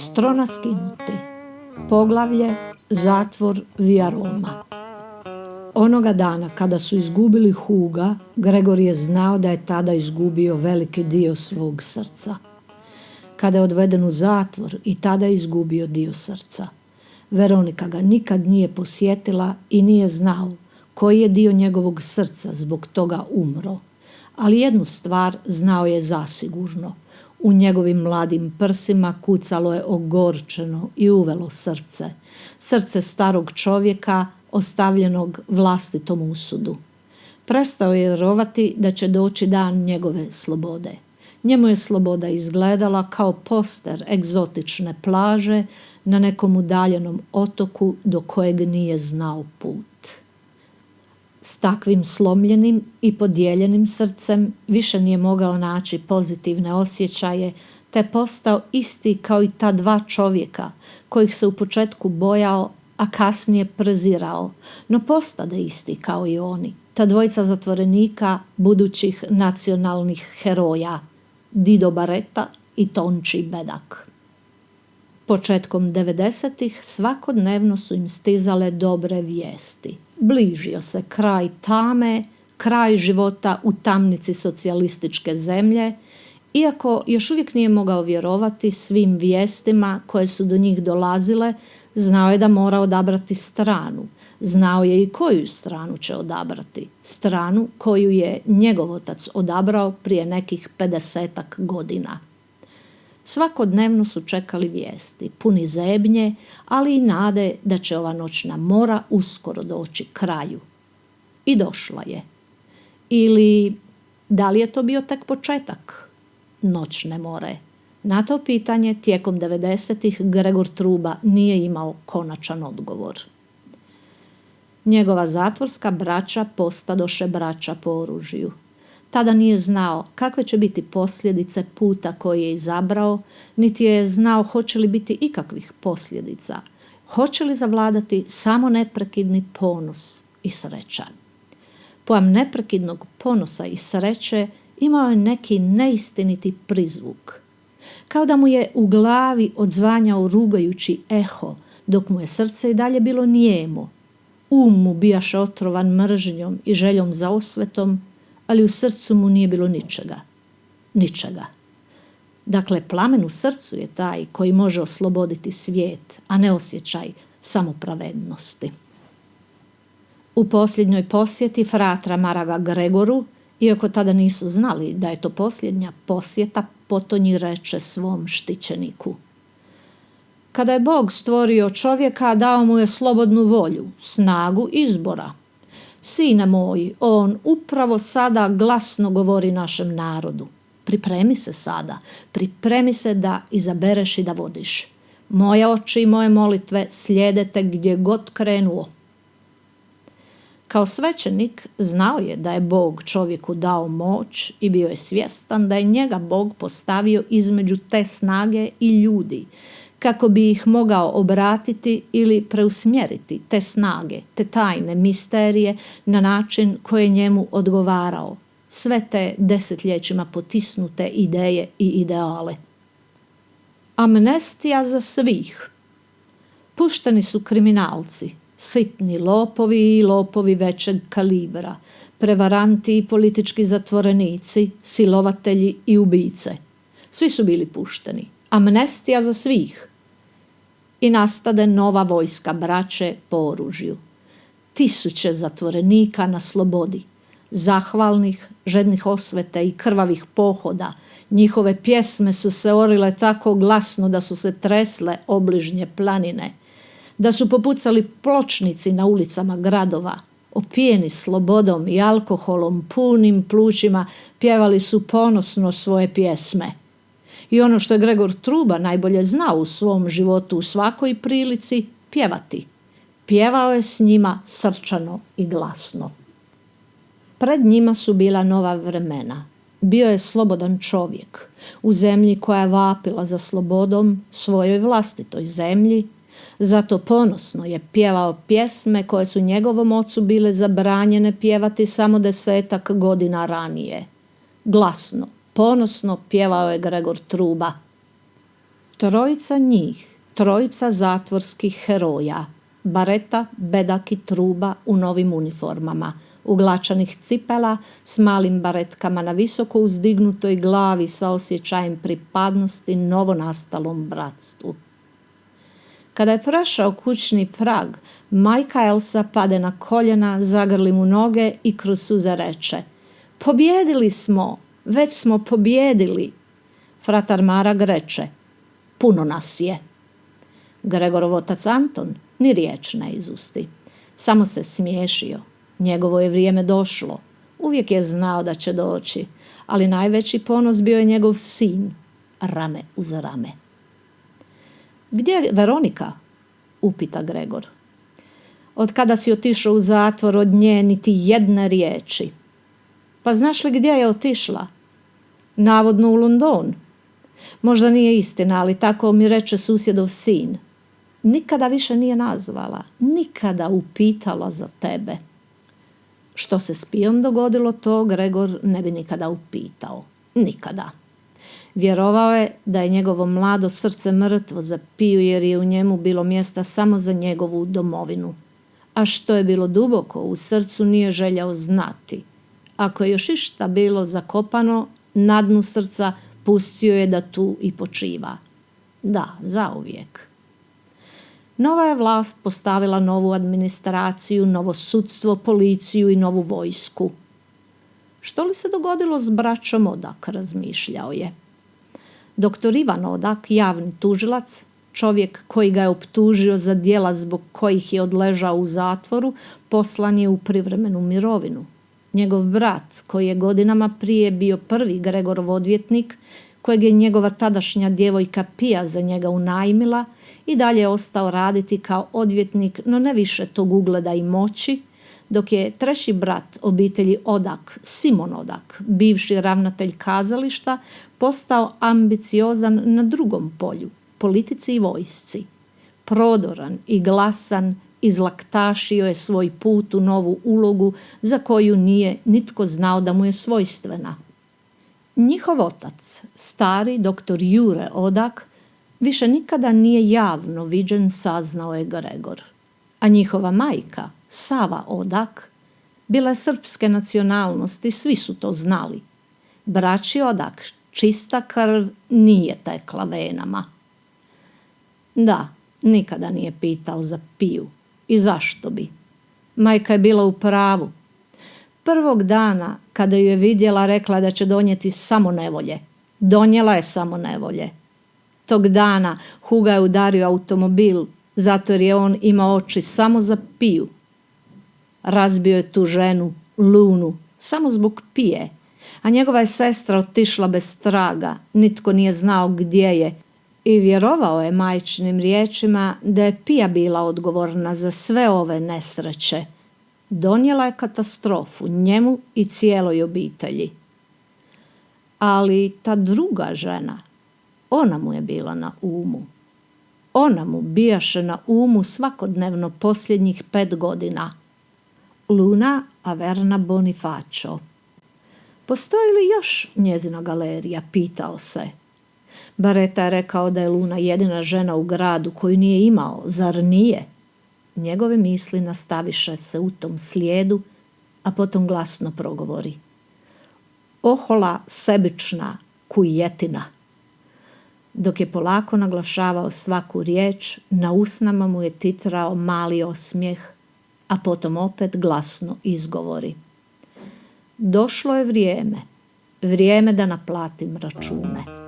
Strona skinuti. Poglavlje Zatvor Via Roma. Onoga dana kada su izgubili Huga, Gregor je znao da je tada izgubio veliki dio svog srca. Kada je odveden u zatvor i tada je izgubio dio srca. Veronika ga nikad nije posjetila i nije znao koji je dio njegovog srca zbog toga umro. Ali jednu stvar znao je zasigurno. U njegovim mladim prsima kucalo je ogorčeno i uvelo srce. Srce starog čovjeka ostavljenog vlastitom usudu. Prestao je vjerovati da će doći dan njegove slobode. Njemu je sloboda izgledala kao poster egzotične plaže na nekom udaljenom otoku do kojeg nije znao put. S takvim slomljenim i podijeljenim srcem više nije mogao naći pozitivne osjećaje, te je postao isti kao i ta dva čovjeka kojih se u početku bojao, a kasnije prezirao, no postade isti kao i oni, ta dvojica zatvorenika budućih nacionalnih heroja, Dido Bareta i Tonči Bedak. Početkom 90-ih svakodnevno su im stizale dobre vijesti. Bližio se kraj tame, kraj života u tamnici socijalističke zemlje, iako još uvijek nije mogao vjerovati svim vijestima koje su do njih dolazile, znao je da mora odabrati stranu. Znao je i koju stranu će odabrati. Stranu koju je njegov otac odabrao prije nekih 50-ak godina. Svakodnevno su čekali vijesti, puni zebnje, ali i nade da će ova noćna mora uskoro doći kraju. I došla je. Ili da li je to bio tek početak noćne more? Na to pitanje tijekom 90-ih Gregor Truba nije imao konačan odgovor. Njegova zatvorska braća postadoše braća po oružju. Tada nije znao kakve će biti posljedice puta koji je izabrao, niti je znao hoće li biti ikakvih posljedica. Hoće li zavladati samo neprekidni ponos i sreća. Pojam neprekidnog ponosa i sreće imao je neki neistiniti prizvuk. Kao da mu je u glavi odzvanjao rugajući eho, dok mu je srce i dalje bilo nijemo. Mu bijaše otrovan mržnjom i željom za osvetom, ali u srcu mu nije bilo ničega. Ničega. Dakle, plamen u srcu je taj koji može osloboditi svijet, a ne osjećaj samopravednosti. U posljednjoj posjeti fratra Maraga Gregoru, iako tada nisu znali da je to posljednja posjeta, potonji reče svom štićeniku: kada je Bog stvorio čovjeka, dao mu je slobodnu volju, snagu izbora. Sine moj, on upravo sada glasno govori našem narodu. Pripremi se sada, pripremi se da izabereš i da vodiš. Moje oči i moje molitve slijede te gdje god krenuo. Kao svećenik znao je da je Bog čovjeku dao moć i bio je svjestan da je njega Bog postavio između te snage i ljudi, kako bi ih mogao obratiti ili preusmjeriti te snage, te tajne misterije na način koji je njemu odgovarao. Sve te desetljećima potisnute ideje i ideale. Amnestija za svih. Pušteni su kriminalci, sitni lopovi i lopovi većeg kalibra, prevaranti i politički zatvorenici, silovatelji i ubice. Svi su bili pušteni. Amnestija za svih. I nastade nova vojska braće po oružju. 1000 zatvorenika na slobodi, zahvalnih, žednih osvete i krvavih pohoda. Njihove pjesme su se orile tako glasno da su se tresle obližnje planine, da su popucali pločnici na ulicama gradova. Opijeni slobodom i alkoholom, punim plućima, pjevali su ponosno svoje pjesme. I ono što je Gregor Truba najbolje znao u svom životu u svakoj prilici, pjevati. Pjevao je s njima srčano i glasno. Pred njima su bila nova vremena. Bio je slobodan čovjek u zemlji koja je vapila za slobodom, svojoj vlastitoj zemlji. Zato ponosno je pjevao pjesme koje su njegovom ocu bile zabranjene pjevati samo 10 godina ranije. Glasno, ponosno pjevao je Gregor Truba. Trojica njih, trojica zatvorskih heroja, Bareta, Bedak i Truba u novim uniformama, uglačanih cipela s malim baretkama na visoko uzdignutoj glavi sa osjećajem pripadnosti novonastalom bratstvu. Kada je prešao kućni prag, majka Elsa pade na koljena, zagrli mu noge i kroz suze reče: "Pobjedili smo, već smo pobjedili." Fratar Marag reče: "Puno nas je." Gregorov otac Anton ni riječ ne izusti. Samo se smiješio. Njegovo je vrijeme došlo. Uvijek je znao da će doći, ali najveći ponos bio je njegov sin, rame uz rame. "Gdje je Veronika?" upita Gregor. "Od kada si otišao u zatvor, od nje niti jedne riječi." "Pa znaš li gdje je otišla?" "Navodno u London." "Možda nije istina, ali tako mi reče susjedov sin. Nikada više nije nazvala, nikada upitala za tebe." Što se s Pijom dogodilo, to Gregor ne bi nikada upitao. Nikada. Vjerovao je da je njegovo mlado srce mrtvo za Piju, jer je u njemu bilo mjesta samo za njegovu domovinu. A što je bilo duboko u srcu nije željao znati. Ako je još išta bilo zakopano na dnu srca, pustio je da tu i počiva. Da, zauvijek. Nova je vlast postavila novu administraciju, novo sudstvo, policiju i novu vojsku. Što li se dogodilo s braćom Odak, razmišljao je. Doktor Ivan Odak, javni tužilac, čovjek koji ga je optužio za djela zbog kojih je odležao u zatvoru, poslan je u privremenu mirovinu. Njegov brat, koji je godinama prije bio prvi Gregorov odvjetnik, kojeg je njegova tadašnja djevojka Pija za njega unajmila, i dalje je ostao raditi kao odvjetnik, no ne više tog ugleda i moći, dok je treći brat obitelji Odak, Simon Odak, bivši ravnatelj kazališta, postao ambiciozan na drugom polju, politici i vojsci. Prodoran i glasan, izlaktašio je svoj put u novu ulogu za koju nije nitko znao da mu je svojstvena. Njihov otac, stari doktor Jure Odak, više nikada nije javno viđen, saznao je Gregor. A njihova majka, Sava Odak, bila je srpske nacionalnosti, svi su to znali. Braći Odak, čista krv nije tekla venama. Da, nikada nije pitao za Piju. I zašto bi? Majka je bila u pravu. Prvog dana kada ju je vidjela, rekla da će donijeti samo nevolje. Donijela je samo nevolje. Tog dana Huga je udario automobil, zato jer je on imao oči samo za Piju. Razbio je tu ženu, Lunu, samo zbog Pije, a njegova je sestra otišla bez traga, nitko nije znao gdje je, i vjerovao je majčinim riječima da je Pija bila odgovorna za sve ove nesreće. Donijela je katastrofu njemu i cijeloj obitelji. Ali ta druga žena, ona mu je bila na umu. Ona mu bijaše na umu svakodnevno posljednjih 5 godina. Luna Averna Bonifacio. Postoji li još njezina galerija, pitao se. Bareta je rekao da je Luna jedina žena u gradu koju nije imao, zar nije? Njegove misli nastaviše se u tom slijedu, a potom glasno progovori. Ohola sebična kujetina. Dok je polako naglašavao svaku riječ, na usnama mu je titrao mali osmijeh, a potom opet glasno izgovori. Došlo je vrijeme da naplatim račune.